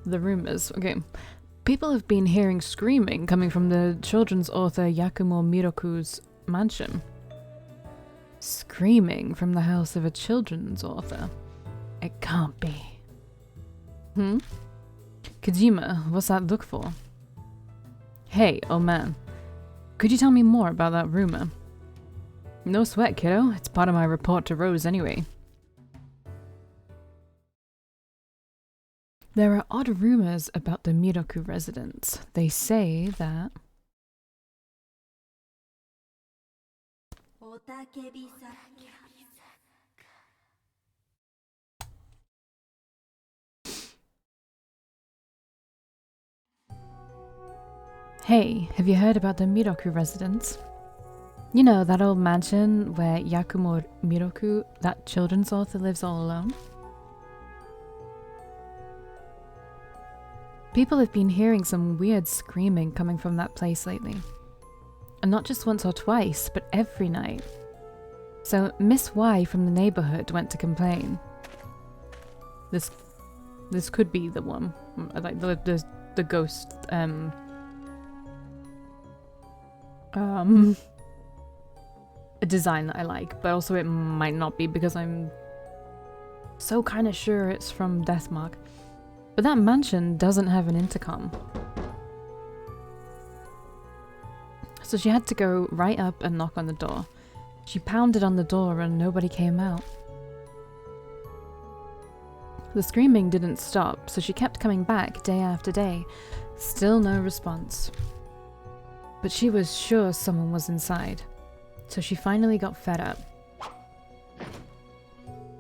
The rumors. Okay. People have been hearing screaming coming from the children's author Yakumo Miroku's mansion. Screaming from the house of a children's author. It can't be. Kojima, what's that look for? Hey, old man. Could you tell me more about that rumor? No sweat, kiddo. It's part of my report to Rose anyway. There are odd rumors about the Miroku residence. They say that... Hey, have you heard about the Miroku residence? You know, that old mansion where Yakumo Miroku, that children's author, lives all alone? People have been hearing some weird screaming coming from that place lately. And not just once or twice, but every night. So Miss Y from the neighborhood went to complain. This could be the one. Like the ghost a design that I like, but also it might not be because I'm so kind of sure it's from Deathmark. But that mansion doesn't have an intercom. So she had to go right up and knock on the door. She pounded on the door and nobody came out. The screaming didn't stop, so she kept coming back day after day. Still no response. But she was sure someone was inside. So she finally got fed up.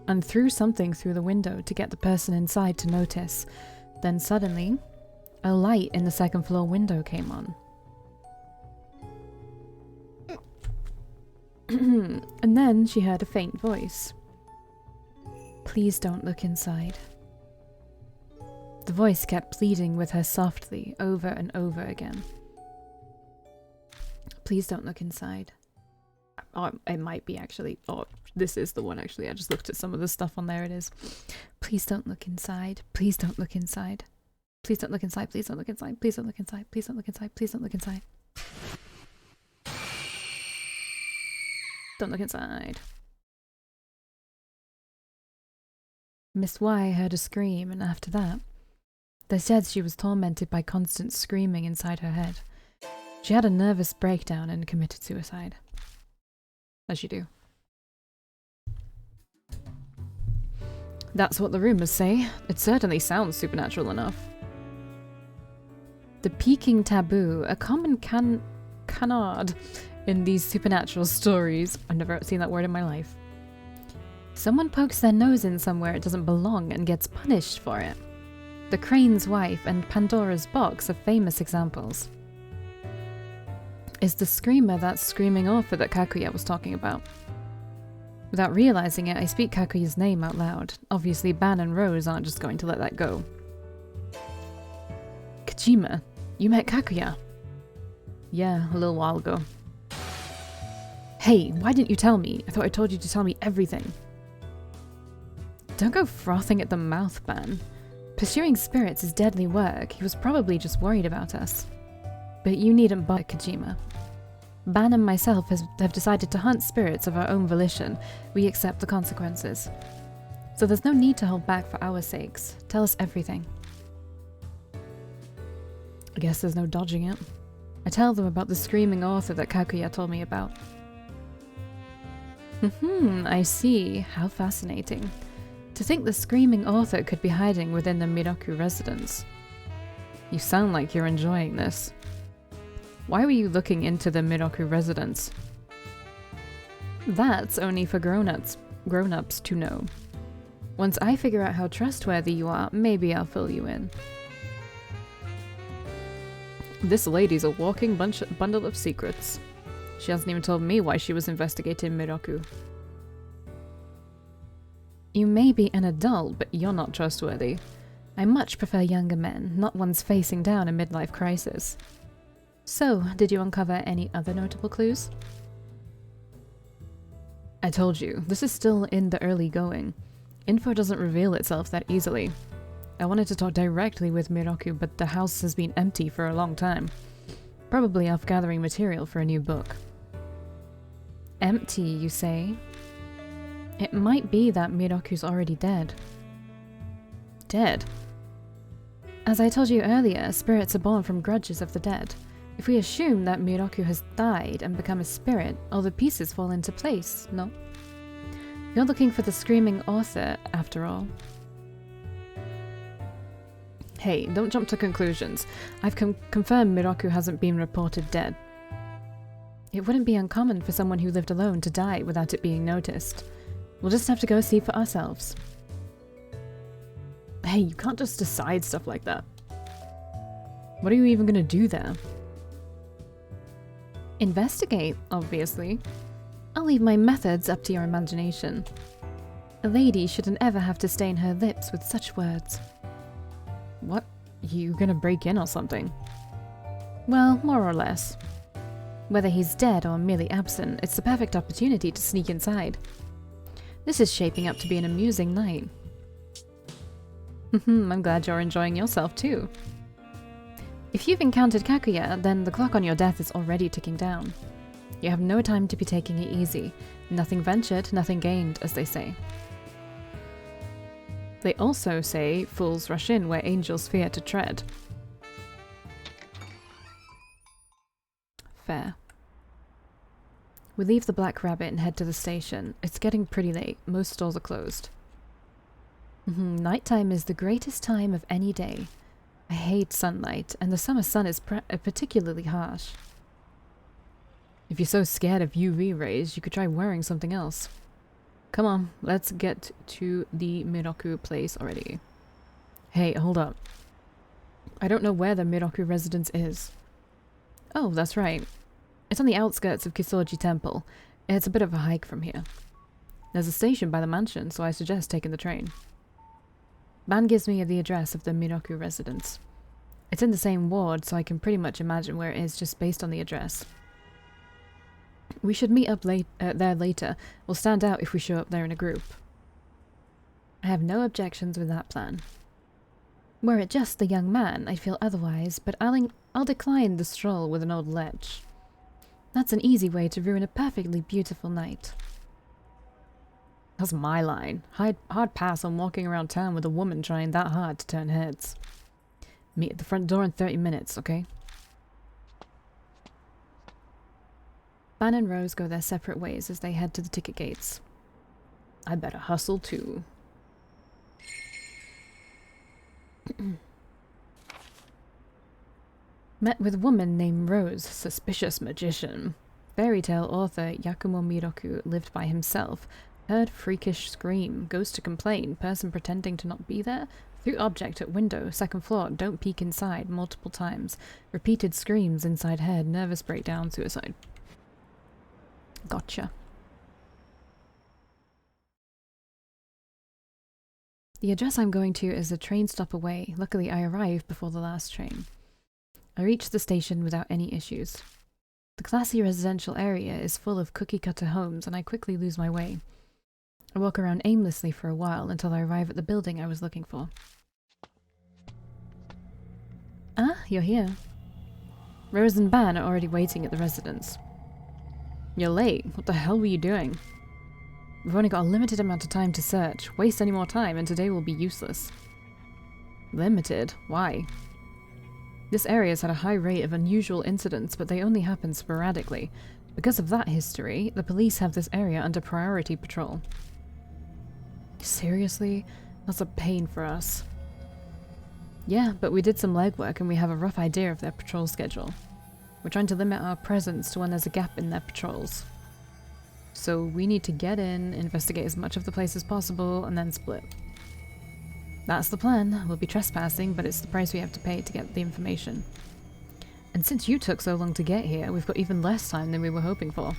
And threw something through the window to get the person inside to notice. Then suddenly, a light in the second floor window came on. And then she heard a faint voice. Please don't look inside. The voice kept pleading with her softly over and over again. Please don't look inside. Oh, it might be actually. Oh, this is the one actually. I just looked at some of the stuff on there. It is. Please don't look inside. Please don't look inside. Please don't look inside. Please don't look inside. Please don't look inside. Please don't look inside. Please don't look inside. Don't look inside. Miss Y heard a scream, and after that, they said she was tormented by constant screaming inside her head. She had a nervous breakdown and committed suicide. As you do. That's what the rumors say. It certainly sounds supernatural enough. The peaking taboo, a common canard in these supernatural stories. I've never seen that word in my life. Someone pokes their nose in somewhere it doesn't belong and gets punished for it. The Crane's Wife and Pandora's Box are famous examples. Is the screamer that screaming author that Kakuya was talking about? Without realizing it, I speak Kakuya's name out loud. Obviously, Ban and Rose aren't just going to let that go. Kojima, you met Kakuya? Yeah, a little while ago. Hey, why didn't you tell me? I thought I told you to tell me everything. Don't go frothing at the mouth, Ban. Pursuing spirits is deadly work. He was probably just worried about us. But you needn't bother, Kojima. Ban and myself have decided to hunt spirits of our own volition. We accept the consequences. So there's no need to hold back for our sakes. Tell us everything. I guess there's no dodging it. I tell them about the screaming author that Kakuya told me about. I see. How fascinating. To think the screaming author could be hiding within the Miroku residence. You sound like you're enjoying this. Why were you looking into the Miroku residence? That's only for grown-ups to know. Once I figure out how trustworthy you are, maybe I'll fill you in. This lady's a walking bundle of secrets. She hasn't even told me why she was investigating Miroku. You may be an adult, but you're not trustworthy. I much prefer younger men, not ones facing down a midlife crisis. So, did you uncover any other notable clues? I told you, this is still in the early going. Info doesn't reveal itself that easily. I wanted to talk directly with Miroku, but the house has been empty for a long time. Probably off gathering material for a new book. Empty, you say? It might be that Miroku's already dead. Dead? As I told you earlier, spirits are born from grudges of the dead. If we assume that Miroku has died and become a spirit, all the pieces fall into place, no? You're looking for the screaming author, after all. Hey, don't jump to conclusions. I've confirmed Miroku hasn't been reported dead. It wouldn't be uncommon for someone who lived alone to die without it being noticed. We'll just have to go see for ourselves. Hey, you can't just decide stuff like that. What are you even gonna do there? Investigate, obviously. I'll leave my methods up to your imagination. A lady shouldn't ever have to stain her lips with such words. What? You gonna break in or something? Well, more or less. Whether he's dead or merely absent, it's the perfect opportunity to sneak inside. This is shaping up to be an amusing night. I'm glad you're enjoying yourself too. If you've encountered Kaguya, then the clock on your death is already ticking down. You have no time to be taking it easy. Nothing ventured, nothing gained, as they say. They also say fools rush in where angels fear to tread. Fair. We leave the Black Rabbit and head to the station. It's getting pretty late. Most stores are closed. Nighttime is the greatest time of any day. I hate sunlight, and the summer sun is particularly harsh. If you're so scared of UV rays, you could try wearing something else. Come on, let's get to the Miroku place already. Hey, hold up. I don't know where the Miroku residence is. Oh, that's right. It's on the outskirts of Kisoji Temple. It's a bit of a hike from here. There's a station by the mansion, so I suggest taking the train. Ban gives me the address of the Miroku residence. It's in the same ward, so I can pretty much imagine where it is just based on the address. We should meet up there later. We'll stand out if we show up there in a group. I have no objections with that plan. Were it just the young man, I'd feel otherwise, but I'll decline the stroll with an old lech. That's an easy way to ruin a perfectly beautiful night. That's my line. Hard pass on walking around town with a woman trying that hard to turn heads. Meet at the front door in 30 minutes, okay? Ban and Rose go their separate ways as they head to the ticket gates. I better hustle too. Met with woman named Rose, suspicious magician. Fairy tale author Yakumo Miroku lived by himself. Heard freakish scream. Goes to complain. Person pretending to not be there. Threw object at window. Second floor. Don't peek inside. Multiple times. Repeated screams inside head. Nervous breakdown. Suicide. Gotcha. The address I'm going to is a train stop away. Luckily I arrived before the last train. I reached the station without any issues. The classy residential area is full of cookie-cutter homes and I quickly lose my way. I walk around aimlessly for a while until I arrive at the building I was looking for. Ah, you're here. Rose and Ban are already waiting at the residence. You're late. What the hell were you doing? We've only got a limited amount of time to search. Waste any more time and today will be useless. Limited? Why? This area has had a high rate of unusual incidents, but they only happen sporadically. Because of that history, the police have this area under priority patrol. Seriously? That's a pain for us. Yeah, but we did some legwork and we have a rough idea of their patrol schedule. We're trying to limit our presence to when there's a gap in their patrols. So we need to get in, investigate as much of the place as possible, and then split. That's the plan. We'll be trespassing, but it's the price we have to pay to get the information. And since you took so long to get here, we've got even less time than we were hoping for.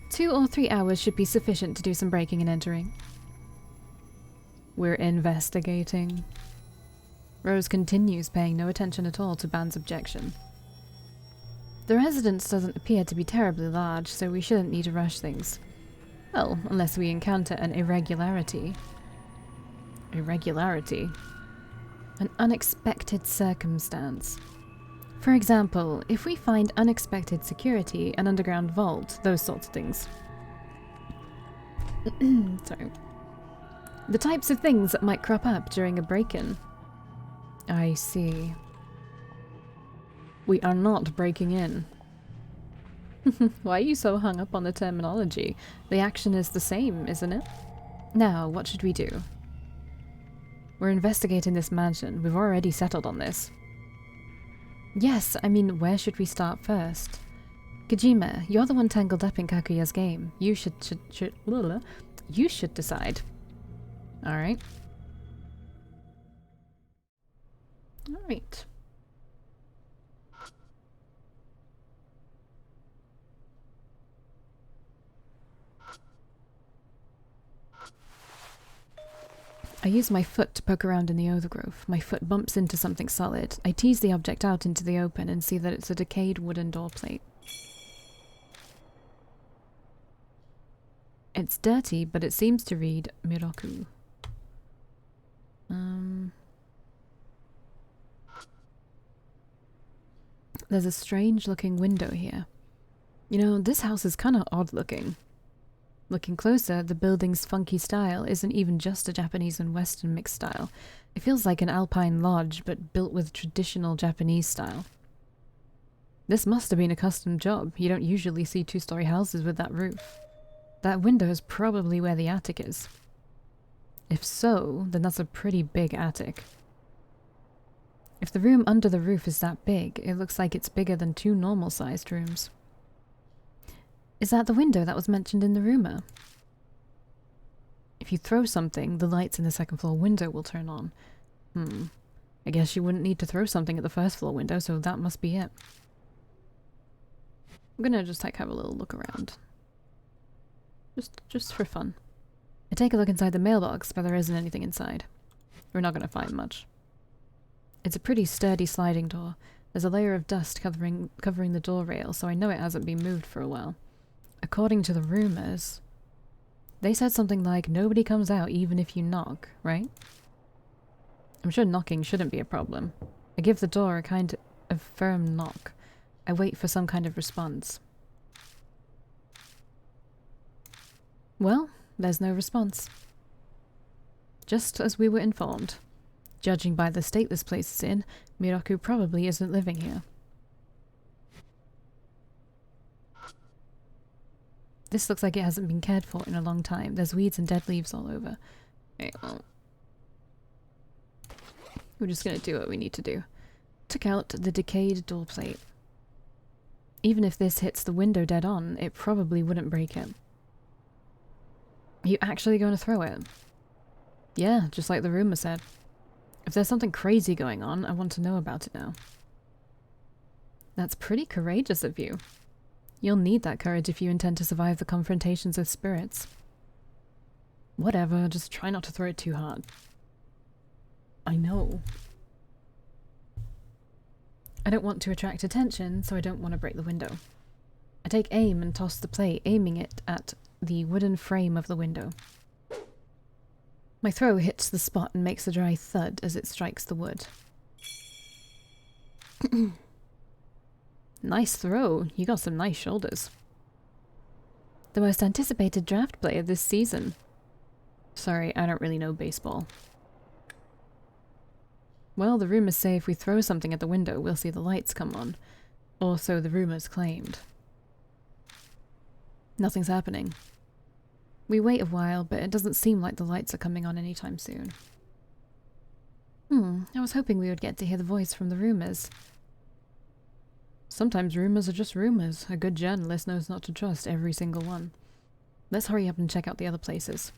2 or 3 hours should be sufficient to do some breaking and entering. We're investigating. Rose continues, paying no attention at all to Ban's objection. The residence doesn't appear to be terribly large, so we shouldn't need to rush things. Well, unless we encounter an irregularity. Irregularity? An unexpected circumstance. For example, if we find unexpected security, an underground vault, those sorts of things. Sorry. The types of things that might crop up during a break-in. I see. We are not breaking in. Why are you so hung up on the terminology? The action is the same, isn't it? Now, what should we do? We're investigating this mansion. We've already settled on this. Yes, I mean, where should we start first? Kojima, you're the one tangled up in Kakuya's game. You should decide. Alright. Alright. I use my foot to poke around in the overgrowth. My foot bumps into something solid. I tease the object out into the open and see that it's a decayed wooden door plate. It's dirty, but it seems to read Miroku. There's a strange looking window here. You know, this house is kind of odd looking. Looking closer, the building's funky style isn't even just a Japanese and Western mixed style. It feels like an alpine lodge, but built with traditional Japanese style. This must have been a custom job. You don't usually see two-story houses with that roof. That window is probably where the attic is. If so, then that's a pretty big attic. If the room under the roof is that big, it looks like it's bigger than 2 normal-sized rooms. Is that the window that was mentioned in the rumor? If you throw something, the lights in the second floor window will turn on. I guess you wouldn't need to throw something at the first floor window, so that must be it. I'm gonna just like have a little look around. Just for fun. I take a look inside the mailbox, but there isn't anything inside. We're not gonna find much. It's a pretty sturdy sliding door. There's a layer of dust covering the door rail, so I know it hasn't been moved for a while. According to the rumors, they said something like, nobody comes out even if you knock, right? I'm sure knocking shouldn't be a problem. I give the door a kind of firm knock. I wait for some kind of response. Well, there's no response. Just as we were informed. Judging by the state this place is in, Miroku probably isn't living here. This looks like it hasn't been cared for in a long time. There's weeds and dead leaves all over. Okay, well, we're just gonna do what we need to do. Took out the decayed door plate. Even if this hits the window dead on, it probably wouldn't break it. Are you actually going to throw it? Yeah, just like the rumor said. If there's something crazy going on, I want to know about it now. That's pretty courageous of you. You'll need that courage if you intend to survive the confrontations with spirits. Whatever, just try not to throw it too hard. I know. I don't want to attract attention, so I don't want to break the window. I take aim and toss the plate, aiming it at the wooden frame of the window. My throw hits the spot and makes a dry thud as it strikes the wood. Nice throw. You got some nice shoulders. The most anticipated draft player this season. Sorry, I don't really know baseball. Well, the rumors say if we throw something at the window, we'll see the lights come on. Or so the rumors claimed. Nothing's happening. We wait a while, but it doesn't seem like the lights are coming on anytime soon. I was hoping we would get to hear the voice from the rumors. Sometimes rumors are just rumors. A good journalist knows not to trust every single one. Let's hurry up and check out the other places.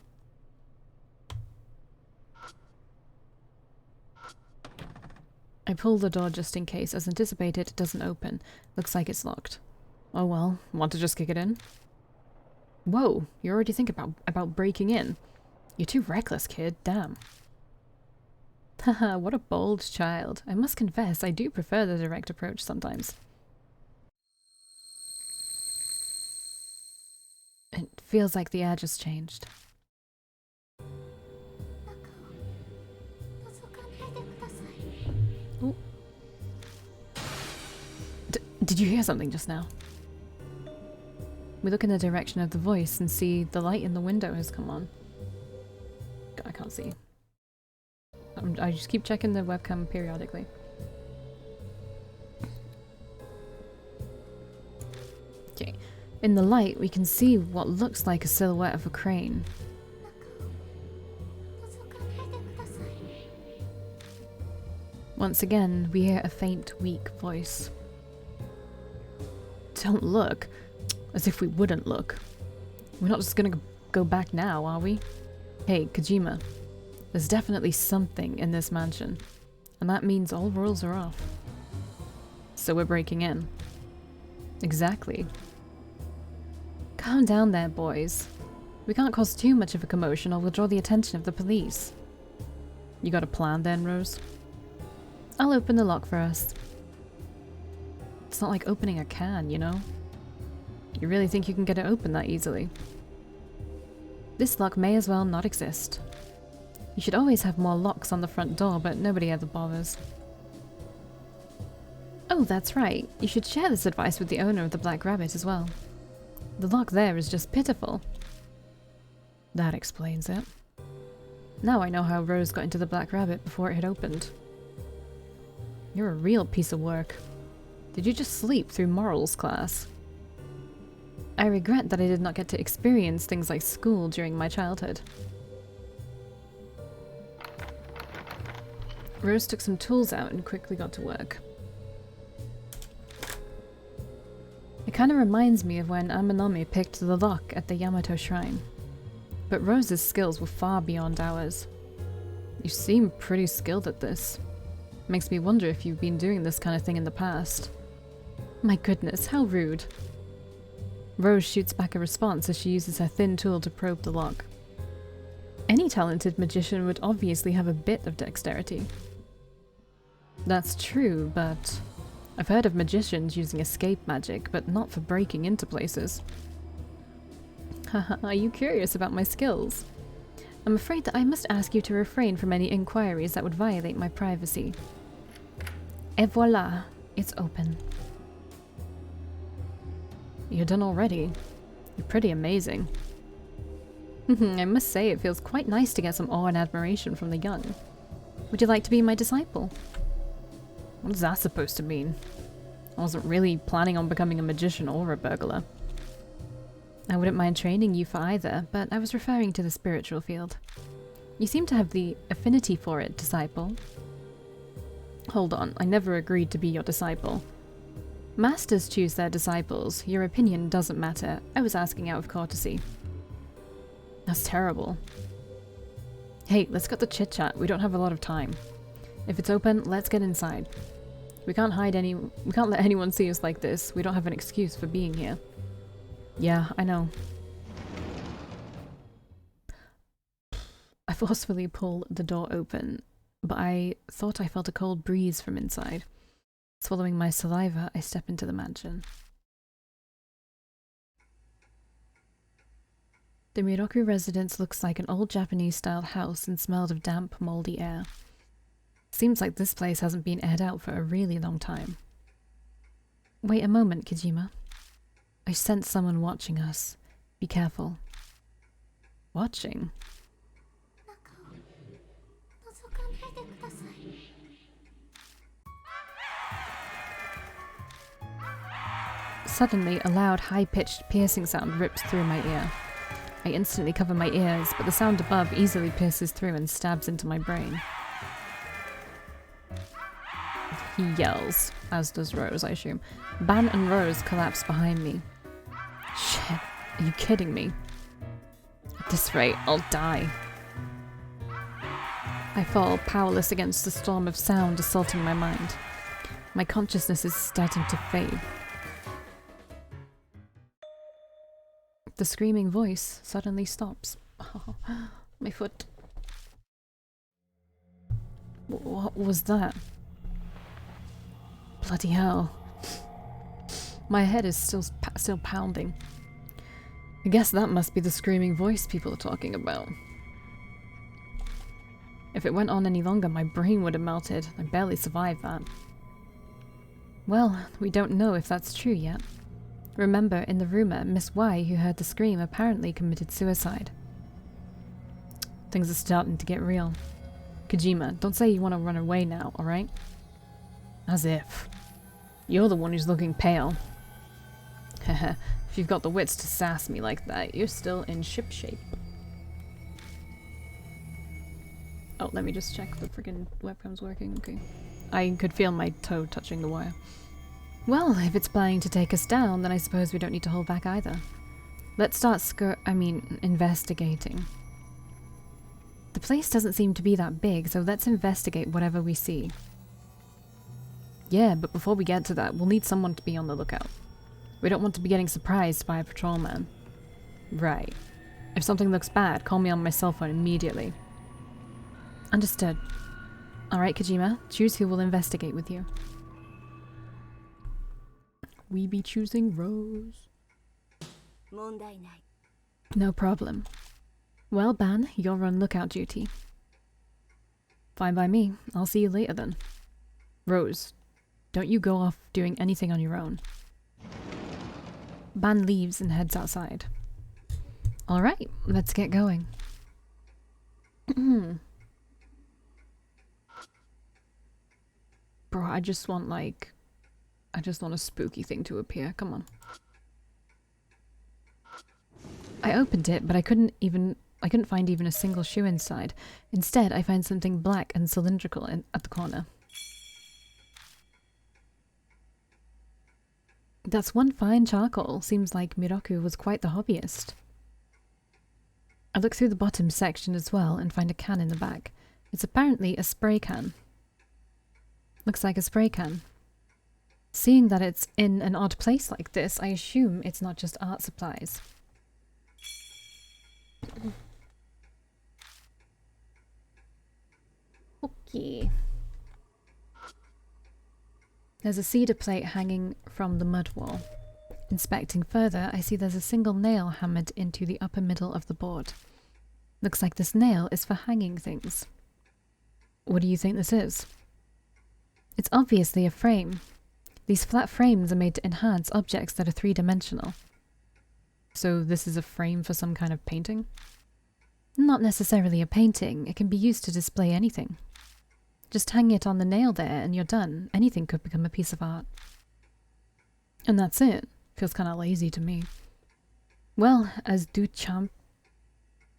I pull the door just in case. As anticipated, it doesn't open. Looks like it's locked. Oh well, want to just kick it in? Whoa, you already think about breaking in. You're too reckless, kid. Damn. Haha, what a bold child. I must confess, I do prefer the direct approach sometimes. It feels like the air just changed. Ooh. Did you hear something just now? We look in the direction of the voice and see the light in the window has come on. I can't see. I just keep checking the webcam periodically. Okay. In the light, we can see what looks like a silhouette of a crane. Once again, we hear a faint, weak voice. Don't look. As if we wouldn't look. We're not just gonna go back now, are we? Hey, Kojima. There's definitely something in this mansion. And that means all rules are off. So we're breaking in. Exactly. Calm down there, boys. We can't cause too much of a commotion or we'll draw the attention of the police. You got a plan then, Rose? I'll open the lock for us. It's not like opening a can, you know? You really think you can get it open that easily? This lock may as well not exist. You should always have more locks on the front door, but nobody ever bothers. Oh, that's right. You should share this advice with the owner of the Black Rabbit as well. The lock there is just pitiful. That explains it. Now I know how Rose got into the Black Rabbit before it had opened. You're a real piece of work. Did you just sleep through morals class? I regret that I did not get to experience things like school during my childhood. Rose took some tools out and quickly got to work. It kind of reminds me of when Amanami picked the lock at the Yamato Shrine. But Rose's skills were far beyond ours. You seem pretty skilled at this. Makes me wonder if you've been doing this kind of thing in the past. My goodness, how rude. Rose shoots back a response as she uses her thin tool to probe the lock. Any talented magician would obviously have a bit of dexterity. That's true, but I've heard of magicians using escape magic, but not for breaking into places. Haha, are you curious about my skills? I'm afraid that I must ask you to refrain from any inquiries that would violate my privacy. Et voila, it's open. You're done already. You're pretty amazing. I must say it feels quite nice to get some awe and admiration from the young. Would you like to be my disciple? What is that supposed to mean? I wasn't really planning on becoming a magician or a burglar. I wouldn't mind training you for either, but I was referring to the spiritual field. You seem to have the affinity for it, disciple. Hold on, I never agreed to be your disciple. Masters choose their disciples. Your opinion doesn't matter. I was asking out of courtesy. That's terrible. Hey, let's cut the chit-chat. We don't have a lot of time. If it's open, let's get inside. We can't let anyone see us like this. We don't have an excuse for being here. Yeah, I know. I forcefully pull the door open, but I thought I felt a cold breeze from inside. Swallowing my saliva, I step into the mansion. The Miroku residence looks like an old Japanese-style house and smelled of damp, moldy air. Seems like this place hasn't been aired out for a really long time. Wait a moment, Kojima. I sense someone watching us. Be careful. Watching? Suddenly, a loud, high-pitched, piercing sound rips through my ear. I instantly cover my ears, but the sound above easily pierces through and stabs into my brain. He yells, as does Rose, I assume. Ban and Rose collapse behind me. Shit, are you kidding me? At this rate, I'll die. I fall powerless against the storm of sound assaulting my mind. My consciousness is starting to fade. The screaming voice suddenly stops. Oh, my foot. What was that? Bloody hell. My head is still pounding. I guess that must be the screaming voice people are talking about. If it went on any longer, my brain would have melted. I barely survived that. Well, we don't know if that's true yet. Remember, in the rumor, Miss Y, who heard the scream, apparently committed suicide. Things are starting to get real. Kojima, don't say you want to run away now, alright? As if. You're the one who's looking pale. Heh. If you've got the wits to sass me like that, you're still in ship shape. Oh, let me just check the friggin' webcam's working. Okay. I could feel my toe touching the wire. Well, if it's planning to take us down, then I suppose we don't need to hold back either. Let's start investigating. The place doesn't seem to be that big, so let's investigate whatever we see. Yeah, but before we get to that, we'll need someone to be on the lookout. We don't want to be getting surprised by a patrolman. Right. If something looks bad, call me on my cell phone immediately. Understood. Alright, Kojima, choose who will investigate with you. We be choosing Rose. No problem. Well, Ban, you're on lookout duty. Fine by me. I'll see you later then. Rose, don't you go off doing anything on your own. Ban leaves and heads outside. Alright, let's get going. Bro, I just want a spooky thing to appear. Come on. I opened it, but I couldn't find even a single shoe inside. Instead, I find something black and cylindrical at the corner. That's one fine charcoal. Seems like Miroku was quite the hobbyist. I look through the bottom section as well and find a can in the back. It's apparently a spray can. Looks like a spray can. Seeing that it's in an odd place like this, I assume it's not just art supplies. Okay. There's a cedar plate hanging from the mud wall. Inspecting further, I see there's a single nail hammered into the upper middle of the board. Looks like this nail is for hanging things. What do you think this is? It's obviously a frame. These flat frames are made to enhance objects that are three-dimensional. So this is a frame for some kind of painting? Not necessarily a painting. It can be used to display anything. Just hang it on the nail there and you're done. Anything could become a piece of art. And that's it. Feels kind of lazy to me. Well, as Duchamp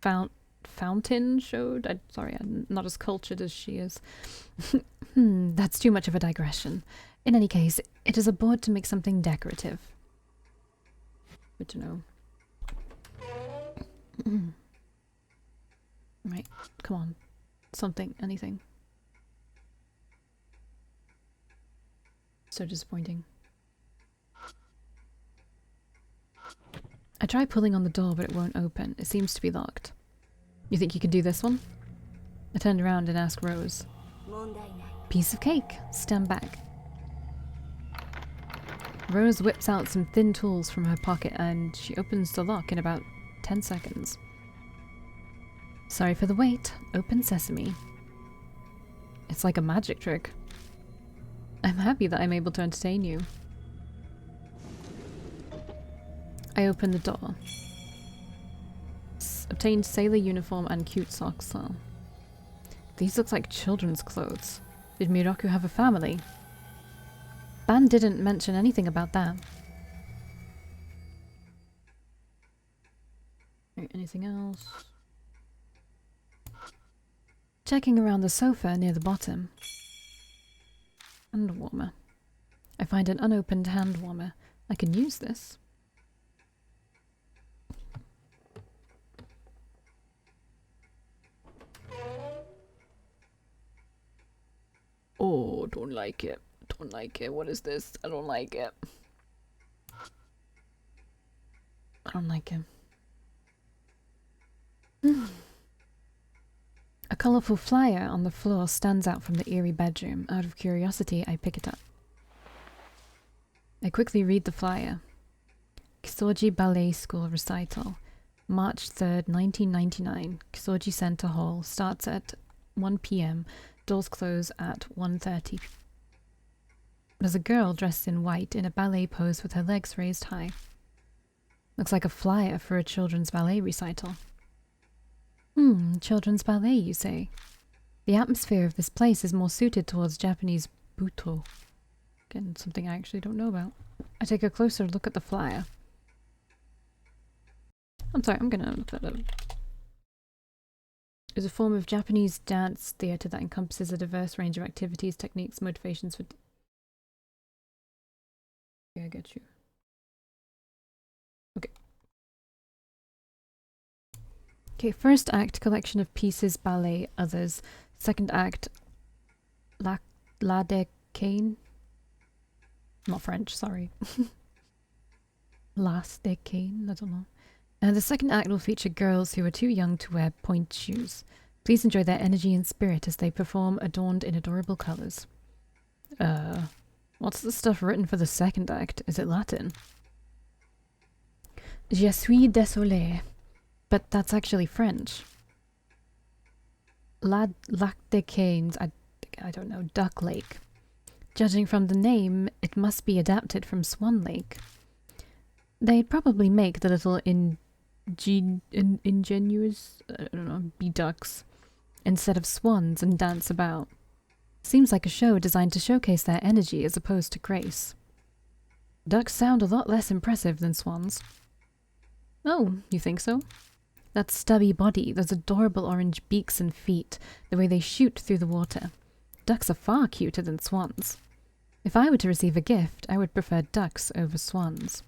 Fountain showed, I'm not as cultured as she is. That's too much of a digression. In any case, it is a board to make something decorative. Good to know. Right, come on. Something, anything. So disappointing. I try pulling on the door, but it won't open. It seems to be locked. You think you can do this one? I turned around and asked Rose. Piece of cake. Stand back. Rose whips out some thin tools from her pocket and she opens the lock in about 10 seconds. Sorry for the wait. Open sesame. It's like a magic trick. I'm happy that I'm able to entertain you. I open the door. Obtained sailor uniform and cute socks. Oh. These look like children's clothes. Did Miroku have a family? Ban didn't mention anything about that. Anything else? Checking around the sofa near the bottom. Hand warmer. I find an unopened hand warmer. I can use this. Oh, don't like it. Don't like it. What is this? I don't like it. I don't like it. A colourful flyer on the floor stands out from the eerie bedroom. Out of curiosity, I pick it up. I quickly read the flyer. Kisoji Ballet School Recital. March 3rd, 1999. Kisoji Center Hall. Starts at 1 p.m. Doors close at 1:30. There's a girl dressed in white in a ballet pose with her legs raised high. Looks like a flyer for a children's ballet recital. Children's ballet, you say? The atmosphere of this place is more suited towards Japanese buto. Again, something I actually don't know about. I take a closer look at the flyer. I'm sorry, I'm gonna look that up. Is a form of Japanese dance theatre that encompasses a diverse range of activities, techniques, motivations for... Yeah, I get you. Okay. Okay, first act, collection of pieces, ballet, others. Second act, La de Cane. Not French, sorry. Las de Cane, I don't know. The second act will feature girls who are too young to wear point shoes. Please enjoy their energy and spirit as they perform adorned in adorable colours. What's the stuff written for the second act? Is it Latin? Je suis désolé. But that's actually French. Lac des Canes, I don't know, Duck Lake. Judging from the name, it must be adapted from Swan Lake. They'd probably make the little ingenuous, I don't know, bee ducks instead of swans and dance about. Seems like a show designed to showcase their energy as opposed to grace. Ducks sound a lot less impressive than swans. Oh, you think so? That stubby body, those adorable orange beaks and feet, the way they shoot through the water. Ducks are far cuter than swans. If I were to receive a gift, I would prefer ducks over swans.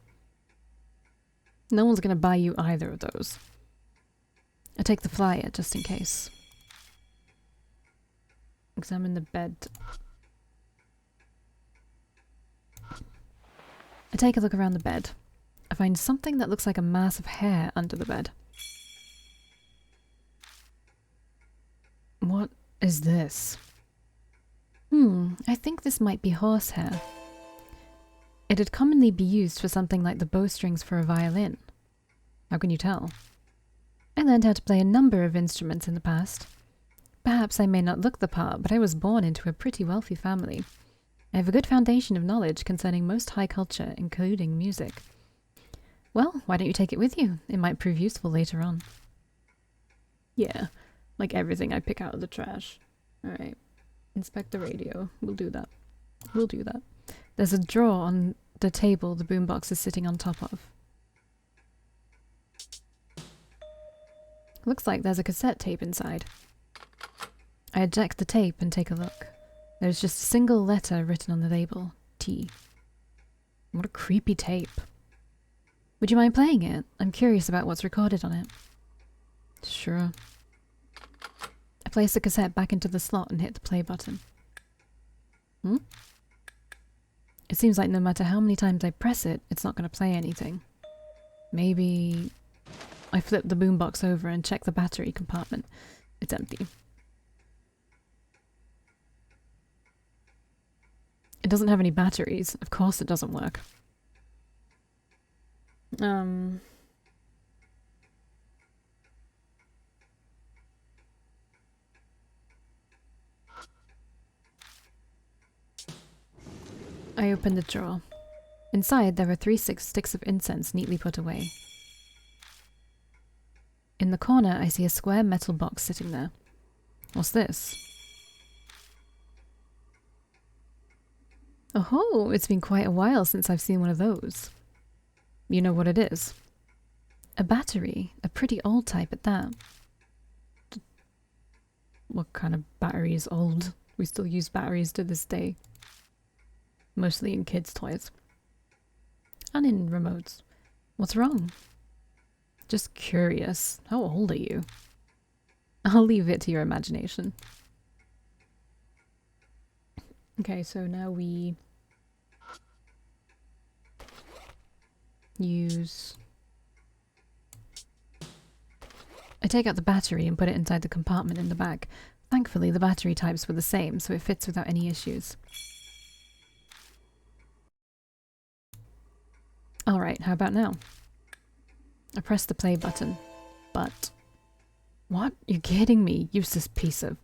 No one's going to buy you either of those. I take the flyer just in case. Examine the bed. I take a look around the bed. I find something that looks like a mass of hair under the bed. What is this? I think this might be horsehair. It'd commonly be used for something like the bowstrings for a violin. How can you tell? I learned how to play a number of instruments in the past. Perhaps I may not look the part, but I was born into a pretty wealthy family. I have a good foundation of knowledge concerning most high culture, including music. Well, why don't you take it with you? It might prove useful later on. Yeah, like everything I pick out of the trash. Alright. Inspect the radio. We'll do that. We'll do that. There's a drawer on the table the boombox is sitting on top of. Looks like there's a cassette tape inside. I eject the tape and take a look. There's just a single letter written on the label. T. What a creepy tape. Would you mind playing it? I'm curious about what's recorded on it. Sure. I place the cassette back into the slot and hit the play button. It seems like no matter how many times I press it, it's not going to play anything. Maybe... I flip the boombox over and check the battery compartment. It's empty. It doesn't have any batteries. Of course it doesn't work. I open the drawer. Inside there are 3 sticks of incense neatly put away. In the corner I see a square metal box sitting there. What's this? Oh, it's been quite a while since I've seen one of those. You know what it is? A battery. A pretty old type at that. What kind of battery is old? We still use batteries to this day. Mostly in kids' toys. And in remotes. What's wrong? Just curious. How old are you? I'll leave it to your imagination. Okay, so now we use... I take out the battery and put it inside the compartment in the back. Thankfully, the battery types were the same, so it fits without any issues. Alright, how about now? I press the play button, but... What? You're kidding me, useless piece of...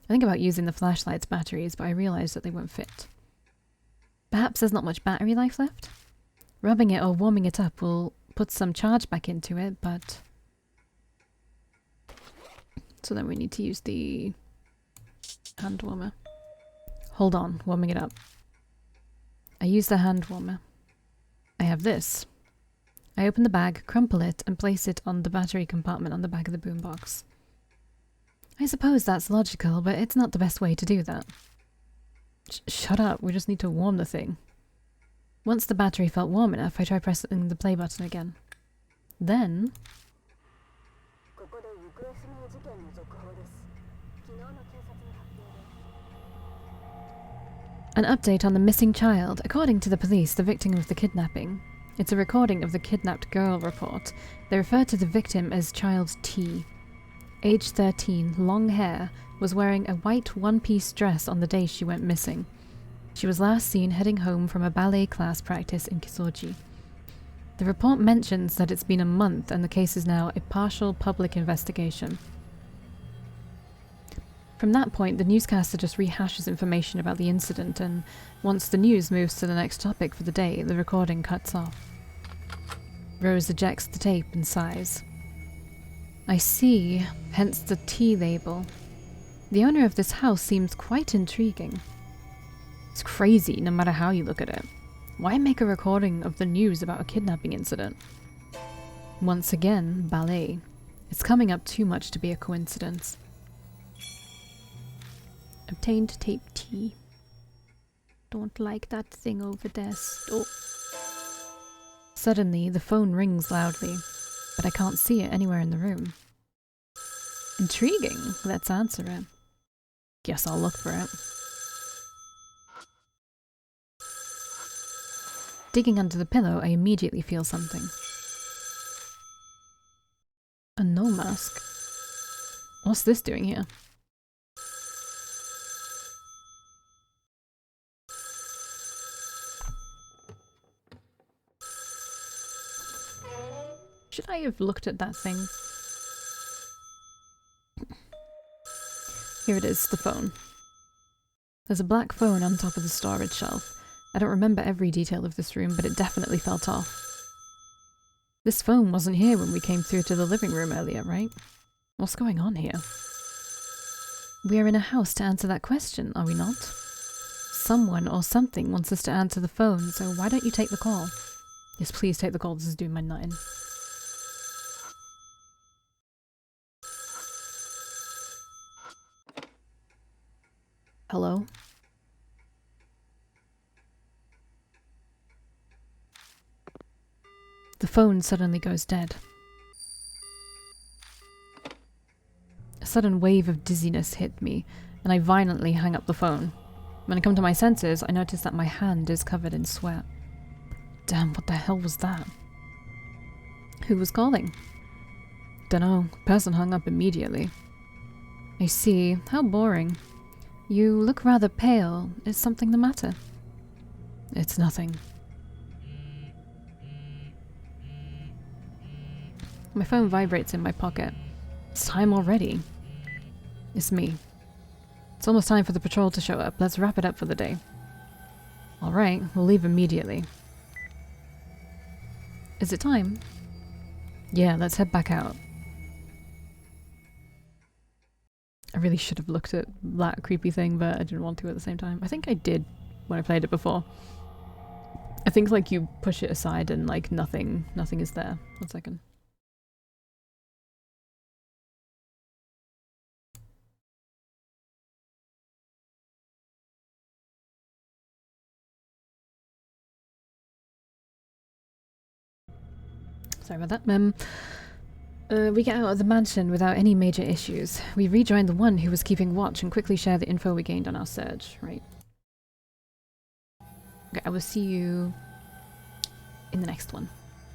I think about using the flashlight's batteries, but I realise that they won't fit. Perhaps there's not much battery life left? Rubbing it or warming it up will put some charge back into it, but... So then we need to use the hand warmer. Hold on, warming it up. I use the hand warmer. I have this. I open the bag, crumple it, and place it on the battery compartment on the back of the boombox. I suppose that's logical, but it's not the best way to do that. Shut up, we just need to warm the thing. Once the battery felt warm enough, I try pressing the play button again. Then... An update on the missing child. According to the police, the victim of the kidnapping. It's a recording of the kidnapped girl report. They refer to the victim as Child T. Age 13, long hair, was wearing a white one-piece dress on the day she went missing. She was last seen heading home from a ballet class practice in Kisoji. The report mentions that it's been a month and the case is now a partial public investigation. From that point, the newscaster just rehashes information about the incident, and once the news moves to the next topic for the day, the recording cuts off. Rose ejects the tape and sighs. I see, hence the T label. The owner of this house seems quite intriguing. It's crazy, no matter how you look at it. Why make a recording of the news about a kidnapping incident? Once again, ballet. It's coming up too much to be a coincidence. Obtained tape T. Don't like that thing over there. Oh. Suddenly, the phone rings loudly, but I can't see it anywhere in the room. Intriguing. Let's answer it. Guess I'll look for it. Digging under the pillow, I immediately feel something. A no mask? What's this doing here? Should I have looked at that thing? Here it is, the phone. There's a black phone on top of the storage shelf. I don't remember every detail of this room, but it definitely felt off. This phone wasn't here when we came through to the living room earlier, right? What's going on here? We are in a house to answer that question, are we not? Someone or something wants us to answer the phone, so why don't you take the call? Yes, please take the call, this is doing my nutting. Hello? The phone suddenly goes dead. A sudden wave of dizziness hit me, and I violently hang up the phone. When I come to my senses, I notice that my hand is covered in sweat. Damn, what the hell was that? Who was calling? Dunno, person hung up immediately. I see, how boring. You look rather pale. Is something the matter? It's nothing. My phone vibrates in my pocket. It's time already. It's me. It's almost time for the patrol to show up. Let's wrap it up for the day. Alright, we'll leave immediately. Is it time? Yeah, let's head back out. I really should have looked at that creepy thing, but I didn't want to at the same time. I think I did when I played it before. I think like you push it aside and like nothing is there. 1 second. Sorry about that. We get out of the mansion without any major issues. We rejoin the one who was keeping watch and quickly share the info we gained on our search, right? Okay, I will see you in the next one.